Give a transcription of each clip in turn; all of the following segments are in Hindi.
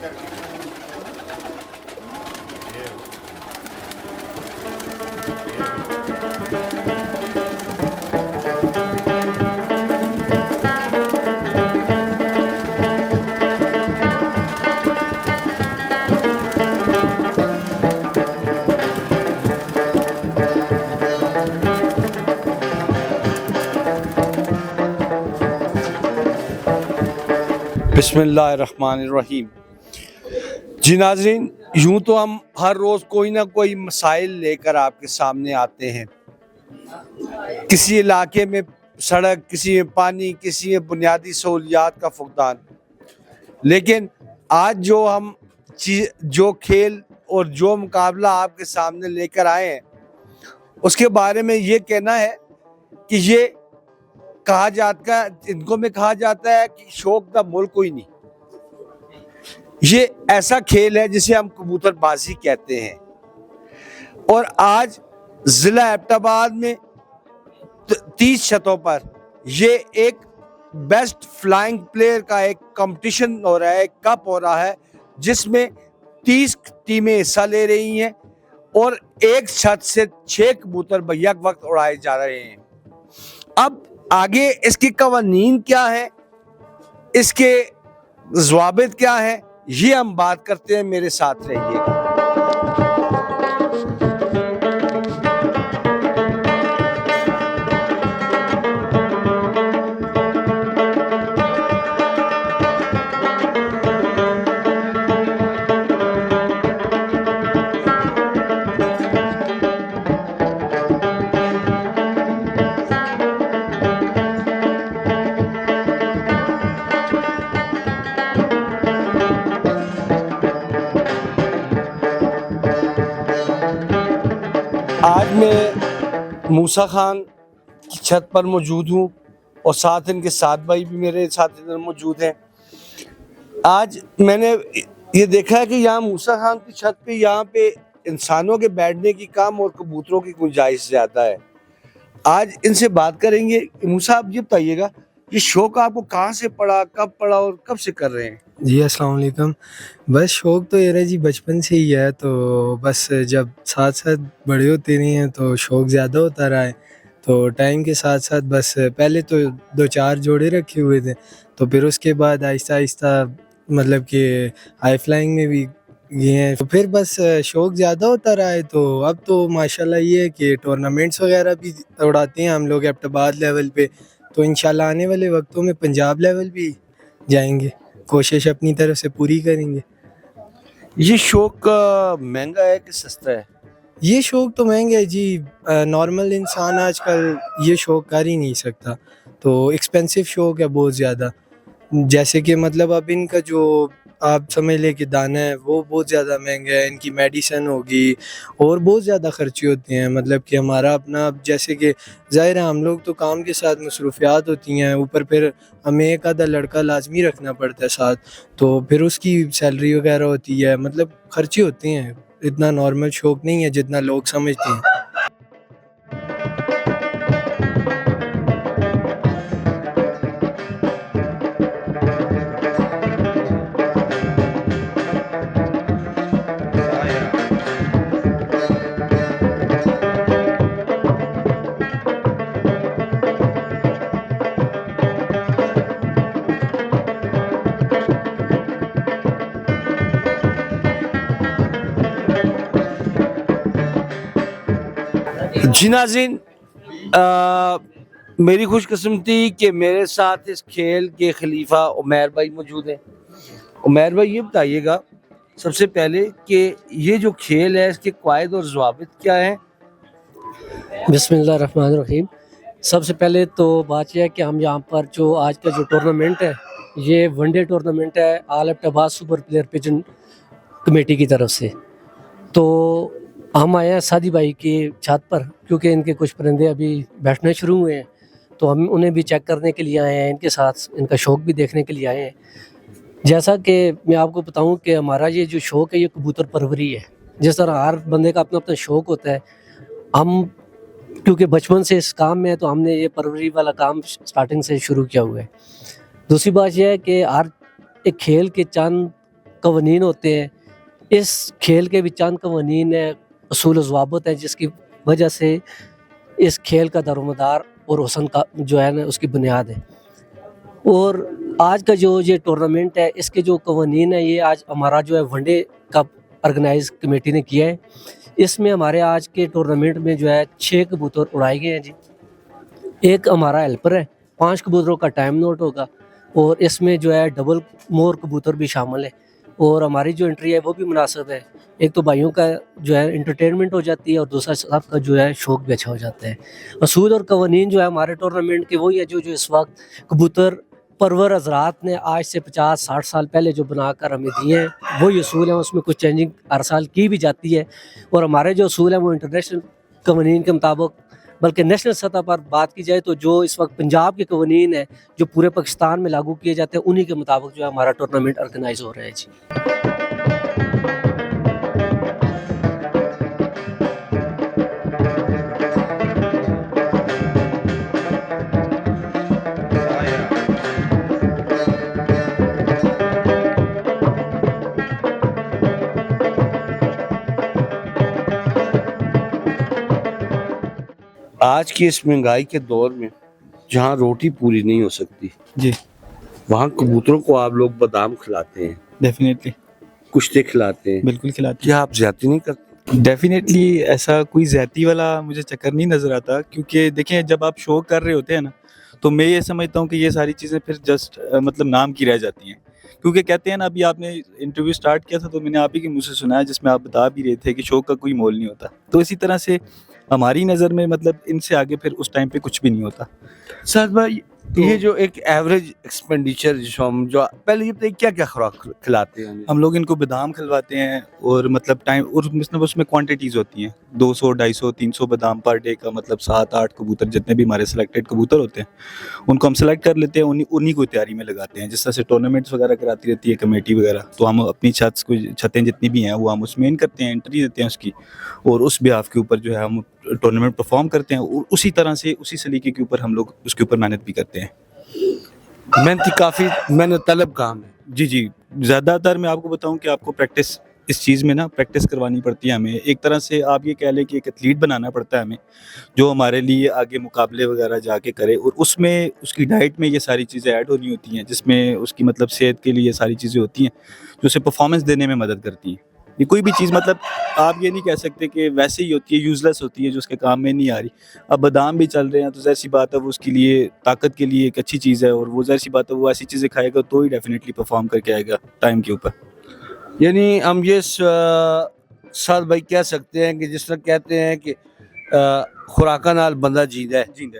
बिस्मिल्लाहिर्रहमानिर्रहीम। जी नाज़रीन, यूँ तो हम हर रोज़ कोई ना कोई मसाइल लेकर आपके सामने आते हैं। किसी इलाके में सड़क, किसी में पानी, किसी में बुनियादी सहूलियात का फुकदान। लेकिन आज जो खेल और जो मुकाबला आपके सामने लेकर आए हैं, उसके बारे में ये कहना है कि ये इनको में कहा जाता है कि शौक द मुल्क कोई नहीं। ये ऐसा खेल है जिसे हम कबूतरबाजी कहते हैं। और आज जिला एबटाबाद में 30 शतों पर ये एक बेस्ट फ्लाइंग प्लेयर का एक कंपटीशन हो रहा है, कप हो रहा है, जिसमें 30 टीमें हिस्सा ले रही हैं और एक छत से 6 कबूतर बैक वक्त उड़ाए जा रहे हैं। अब आगे इसकी कवानीन क्या है, इसके ज़वाबित क्या है, ये हम बात करते हैं। मेरे साथ रहिएगा। आज मैं मूसा खान की छत पर मौजूद हूँ और साथ इनके साथ भाई भी मेरे साथ इधर मौजूद हैं। आज मैंने ये देखा है कि यहाँ मूसा खान की छत पे यहाँ पे इंसानों के बैठने की कम और कबूतरों की गुंजाइश ज़्यादा है। आज इनसे बात करेंगे। मूसा, आप ये बताइएगा, ये शौक आपको कहाँ से पड़ा, कब पड़ा और कब से कर रहे हैं? जी अस्सलाम वालेकुम। बस शौक़ तो ये जी बचपन से ही है, तो बस जब साथ साथ बड़े होते रहे हैं तो शौक़ ज़्यादा होता रहा है। तो टाइम के साथ साथ बस पहले तो 2-4 जोड़े रखे हुए थे, तो फिर उसके बाद आहिस्ता आहिस्ता मतलब कि हाई फ्लाइंग में भी गए हैं, तो फिर बस शौक़ ज़्यादा होता रहा है। तो अब तो माशाल्लाह ये है कि टूर्नामेंट्स वगैरह भी उड़ाते हैं हम लोग एबटाबाद लेवल पे, तो इंशाल्लाह आने वाले वक्तों में पंजाब लेवल भी जाएंगे, कोशिश अपनी तरफ से पूरी करेंगे। ये शौक महंगा है कि सस्ता है? ये शौक तो महंगा है जी। नॉर्मल इंसान आजकल ये शौक कर ही नहीं सकता, तो एक्सपेंसिव शौक है बहुत ज़्यादा। जैसे कि मतलब अब इनका जो आप समझ लें कि दाना है वो बहुत ज़्यादा महंगा है, इनकी मेडिसिन होगी और बहुत ज़्यादा खर्चे होते हैं। मतलब कि हमारा अपना अब जैसे कि ज़ाहिर है हम लोग तो काम के साथ मसरूफियात होती हैं, ऊपर फिर हमें एक आधा लड़का लाजमी रखना पड़ता है साथ, तो फिर उसकी सैलरी वगैरह होती है, मतलब खर्चे होते हैं। इतना नॉर्मल शौक नहीं है जितना लोग समझते हैं। जी नाज़रीन, मेरी खुशकिस्मती कि मेरे साथ इस खेल के खलीफा उमैर भाई मौजूद हैं। उमैर भाई, ये बताइएगा सबसे पहले कि ये जो खेल है इसके कायद और ज़वाबित क्या हैं? बिस्मिल्लाहिर्रहमानिर्रहीम। सबसे पहले तो बात यह है कि हम यहाँ पर जो आज का जो टूर्नामेंट है, ये वनडे टूर्नामेंट है all Abbottabad super player pigeon committee की तरफ से। तो हम आए हैं सादी भाई की छत पर, क्योंकि इनके कुछ परिंदे अभी बैठने शुरू हुए हैं, तो हम उन्हें भी चेक करने के लिए आए हैं, इनके साथ इनका शौक़ भी देखने के लिए आए हैं। जैसा कि मैं आपको बताऊं कि हमारा ये जो शौक़ है ये कबूतर परवरी है। जिस तरह हर बंदे का अपना अपना शौक़ होता है, हम क्योंकि बचपन से इस काम में है तो हमने ये परवरी वाला काम स्टार्टिंग से शुरू किया हुआ है। दूसरी बात यह है कि हर एक खेल के चंद कवानीन होते हैं, इस खेल के भी चंद कवानीन है, असूल व ज़वाबित हैं जिसकी वजह से इस खेल का दारोमदार और हुस्न का जो है ना उसकी बुनियाद है। और आज का जो ये टूर्नामेंट है इसके जो कवानीन है ये आज हमारा जो है वनडे का ऑर्गेनाइज कमेटी ने किया है। इसमें हमारे आज के टूर्नामेंट में जो है 6 कबूतर उड़ाए गए हैं जी। एक हमारा हेल्पर है, 5 कबूतरों का टाइम नोट होगा और इसमें जो है डबल मोर कबूतर भी शामिल है और हमारी जो एंट्री है वो भी मुनासिब है। एक तो भाइयों का जो है इंटरटेनमेंट हो जाती है और दूसरा सबका जो है शौक भी अच्छा हो जाता है। असूल और कवानीन जो है हमारे टूर्नामेंट के वही है जो इस वक्त कबूतर परवर हजरात ने आज से 50-60 साल पहले जो बनाकर हमें दिए हैं वही असूल हैं, उसमें कुछ चेंजिंग हर साल की भी जाती है और हमारे जो असूल हैं वो इंटरनेशनल कवानीन के मुताबिक बल्कि नेशनल सतह पर बात की जाए तो जो इस वक्त पंजाब के कवानीन है जो पूरे पाकिस्तान में लागू किए जाते हैं उन्हीं के मुताबिक जो है हमारा टूर्नामेंट ऑर्गेनाइज हो रहा है जी। आज की इस महंगाई के दौर में जहाँ रोटी पूरी नहीं हो सकती, जी वहाँ कबूतरों को आप लोग बादाम खिलाते हैं, डेफिनेटली, कुश्ते खिलाते हैं, बिल्कुल खिलाती क्या आप ज्यादती नहीं करते? है। डेफिनेटली ऐसा कोई ज्यादती वाला मुझे चक्कर नहीं नजर आता, क्योंकि देखें जब आप शो कर रहे होते हैं ना तो मैं ये समझता हूँ कि ये सारी चीज़ें फिर जस्ट मतलब नाम की रह जाती हैं। क्योंकि कहते हैं ना, अभी आपने इंटरव्यू स्टार्ट किया था तो मैंने आप ही के मुँह से सुना है जिसमें आप बता भी रहे थे कि शो का कोई मोल नहीं होता। तो इसी तरह से हमारी नज़र में मतलब इनसे आगे फिर उस टाइम पे कुछ भी नहीं होता। साद भाई, ये जो एक एवरेज एक्सपेंडिचर जो हम जो पहले ये बताइए क्या क्या खुराक खिलाते हैं? हम लोग इनको बादाम खिलवाते हैं और मतलब टाइम और मतलब उसमें क्वांटिटीज़ होती हैं 200, 250, 300 बादाम पर डे का, मतलब 7-8 कबूतर जितने भी हमारे सेलेक्टेड कबूतर होते हैं उनको हम सेलेक्ट कर लेते हैं, उन्हीं को तैयारी में लगाते हैं। जिस तरह से टूर्नामेंट्स वगैरह कराती रहती है कमेटी वगैरह, तो हम अपनी छतें जितनी भी हैं वो हम उसमें इन करते हैं, एंट्री देते हैं उसकी, और उस बिहाफ के ऊपर जो है हम टूर्नामेंट परफॉर्म करते हैं और उसी तरह से उसी सलीके के ऊपर हम लोग उसके ऊपर मेहनत भी करते हैं। मेहनती काफ़ी मेहनत तलब काम है। जी जी, ज़्यादातर मैं आपको बताऊं कि आपको प्रैक्टिस इस चीज़ में ना प्रैक्टिस करवानी पड़ती है हमें। एक तरह से आप ये कह लें कि एक एथलीट बनाना पड़ता है हमें, जो हमारे लिए आगे मुकाबले वगैरह जाके करे, और उसमें उसकी डाइट में ये सारी चीज़ें ऐड होनी होती हैं जिसमें उसकी मतलब सेहत के लिए ये सारी चीज़ें होती हैं जो उसे परफॉर्मेंस देने में मदद करती हैं। ये कोई भी चीज़ मतलब आप ये नहीं कह सकते कि वैसे ही होती है, यूज़लेस होती है, जो उसके काम में नहीं आ रही। अब बादाम भी चल रहे हैं तो ज़ाहिर सी बात है वो उसके लिए ताकत के लिए एक अच्छी चीज़ है, और वो ज़ाहिर सी बात है वो ऐसी चीज़ें खाएगा तो ही डेफिनेटली परफॉर्म करके आएगा टाइम के ऊपर। यानी हम ये साद भाई कह सकते हैं कि जिस तरह कहते हैं कि खुराका नाल बंदा जींदा है, जी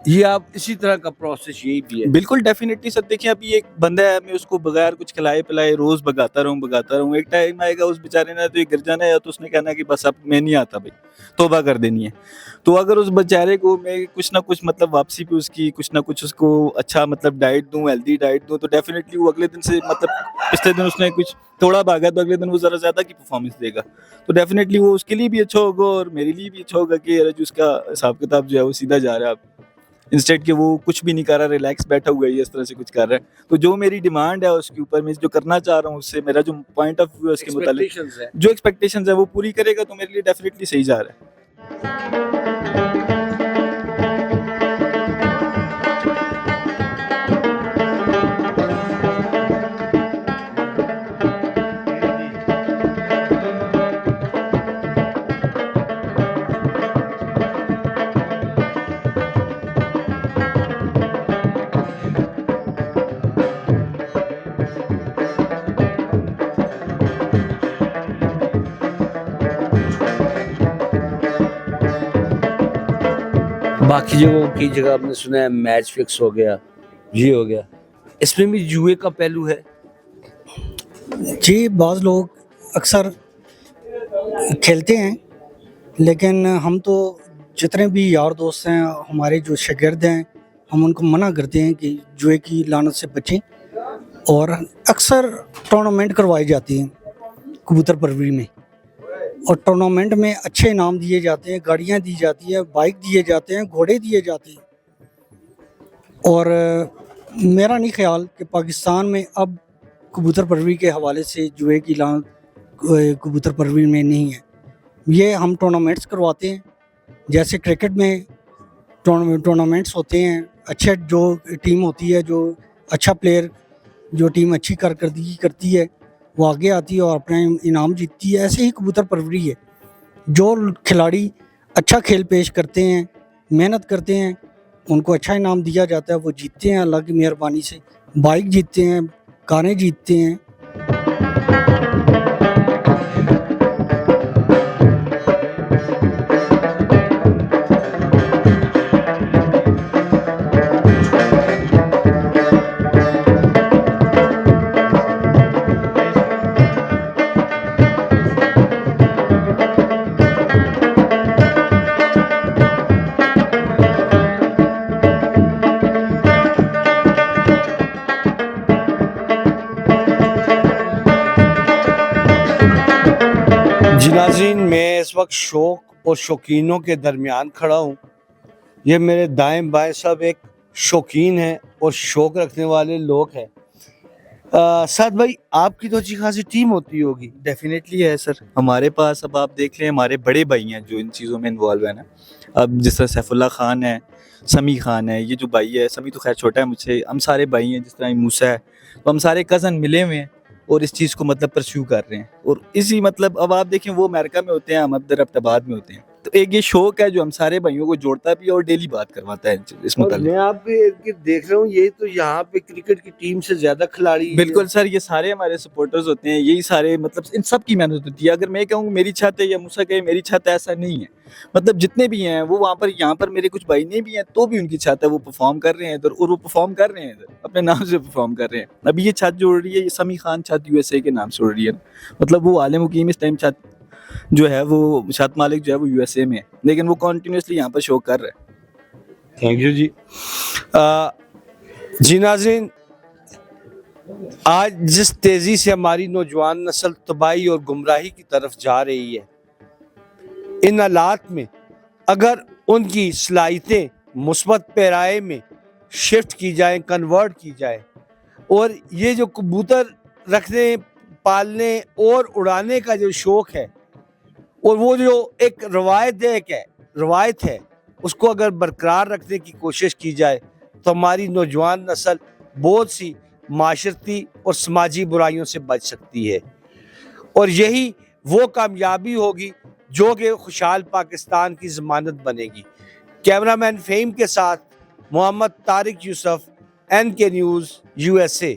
ये आप इसी तरह का प्रोसेस यही भी है। बिल्कुल डेफिनेटली सर। देखिए अभी एक बंदा है, मैं उसको बगैर कुछ खिलाए पिलाए रोज भगाता रहूँ, एक टाइम आएगा उस बेचारे ने तो ये गिर जाना है, या तो उसने कहना है कि बस अब मैं नहीं आता भाई, तौबा कर देनी है। तो अगर उस बेचारे को मैं कुछ ना कुछ मतलब वापसी पे उसकी कुछ ना कुछ उसको अच्छा मतलब डाइट दूं, हेल्दी डाइट दूं, तो डेफिनेटली वो अगले दिन से मतलब पिछले दिन उसने कुछ थोड़ा भागा तो अगले दिन वो ज़रा ज़्यादा की परफॉर्मेंस देगा। तो डेफिनेटली वो उसके लिए भी अच्छा होगा और मेरे लिए भी अच्छा होगा कि यार जो उसका हिसाब किताब जो है वो सीधा जा रहा है, इंस्टेड कि वो कुछ भी नहीं कर रहा, रिलैक्स बैठा हुआ है, इस तरह से कुछ कर रहा है। तो जो मेरी डिमांड है उसके ऊपर मैं जो करना चाह रहा हूँ, उससे मेरा जो पॉइंट ऑफ व्यू है उसके मुताबिक Expectations है। जो एक्सपेक्टेशंस है वो पूरी करेगा तो मेरे लिए डेफिनेटली सही जा रहा है। बाकी जगहों की जगह आपने सुना है मैच फिक्स हो गया, ये हो गया, इसमें भी जुए का पहलू है। जी, बाज़ लोग अक्सर खेलते हैं, लेकिन हम तो जितने भी यार दोस्त हैं, हमारे जो शागिर्द हैं, हम उनको मना करते हैं कि जुए की लानत से बचें। और अक्सर टूर्नामेंट करवाई जाती हैं कबूतर परवरी में, और टूर्नामेंट में अच्छे इनाम दिए जाते हैं, गाड़ियाँ दी जाती है, बाइक दिए जाते हैं, घोड़े दिए जाते हैं। और मेरा नहीं ख्याल कि पाकिस्तान में अब कबूतर परवरी के हवाले से जुए की लानत कबूतर परवरी में नहीं है। ये हम टूर्नामेंट्स करवाते हैं, जैसे क्रिकेट में टूर्नामेंट्स होते हैं, अच्छे जो टीम होती है, जो अच्छा प्लेयर, जो टीम अच्छी कारकर्दगी करती है वो आगे आती है और अपना इनाम जीतती है। ऐसे ही कबूतर परवरी है, जो खिलाड़ी अच्छा खेल पेश करते हैं, मेहनत करते हैं, उनको अच्छा इनाम दिया जाता है, वो जीतते हैं अल्लाह की मेहरबानी से। बाइक जीतते हैं, कारें जीतते हैं। जी नाज़रीन, मैं इस वक्त शौक और शौकीनों के दरमियान खड़ा हूँ। ये मेरे दाएं बाएं सब एक शौकीन हैं और शौक रखने वाले लोग हैं। साद भाई, आपकी तो अच्छी खासी टीम होती होगी। डेफिनेटली है सर, हमारे पास अब आप देख लें हमारे बड़े भाई हैं जो इन चीज़ों में इन्वॉल्व है ना। अब जिस तरह सैफुल्ला खान है, समी खान है, ये जो भाई है, समी तो खैर छोटा है मुझसे, हम सारे भाई हैं। जिस तरह मूसा है, तो हम सारे कज़न मिले हुए हैं और इस चीज़ को मतलब परस्यू कर रहे हैं। और इसी मतलब अब आप देखें वो अमेरिका में होते हैं, हम इधर अब्टाबाद में होते हैं, तो एक ये शौक है जो हम सारे भाइयों को जोड़ता भी है और डेली बात करवाता है इस और मुताल्लिक। मैं आपके इर्द गिर्द देख रहा हूँ, ये तो यहाँ पे क्रिकेट की टीम से ज्यादा खिलाड़ी हैं। बिल्कुल सर, ये सारे हमारे सपोर्टर्स होते हैं, यही सारे मतलब इन सब की मेहनत होती है। अगर मैं कहूँ मेरी छत है या मूसा कहे मेरी छत है, ऐसा नहीं है। मतलब जितने भी हैं वो वहाँ पर, यहाँ पर मेरे कुछ भाई नहीं भी हैं तो भी उनकी छत है, वो परफॉर्म कर रहे हैं इधर, और वो परफॉर्म कर रहे हैं इधर, अपने नाम से परफॉर्म कर रहे हैं। अभी ये छत जो उड़ रही है, ये समी खान छत USA के नाम से उड़ रही है। मतलब वो आलिम मुकीम इस टाइम छत जो है, वो छत मालिक जो है वो USA में है, लेकिन वो कॉन्टिन्यूसली यहाँ पर शो कर रहा है। थैंक यू जी। जी नाज़रीन, आज जिस तेज़ी से हमारी नौजवान नस्ल तबाही और गुमराही की तरफ जा रही है, इन हालात में अगर उनकी सलाहियतें मुस्बत पैराए में शिफ्ट की जाए, कन्वर्ट की जाए, और ये जो कबूतर रखने, पालने और उड़ाने का जो शौक़ है, और वो जो एक रवायत है, उसको अगर बरकरार रखने की कोशिश की जाए तो हमारी नौजवान नस्ल बहुत सी माशरती और समाजी बुराइयों से बच सकती है। और यही वो कामयाबी होगी जो कि खुशहाल पाकिस्तान की ज़मानत बनेगी। कैमरामैन फ़हीम के साथ Mohammad Tariq Yusuf, NK News USA।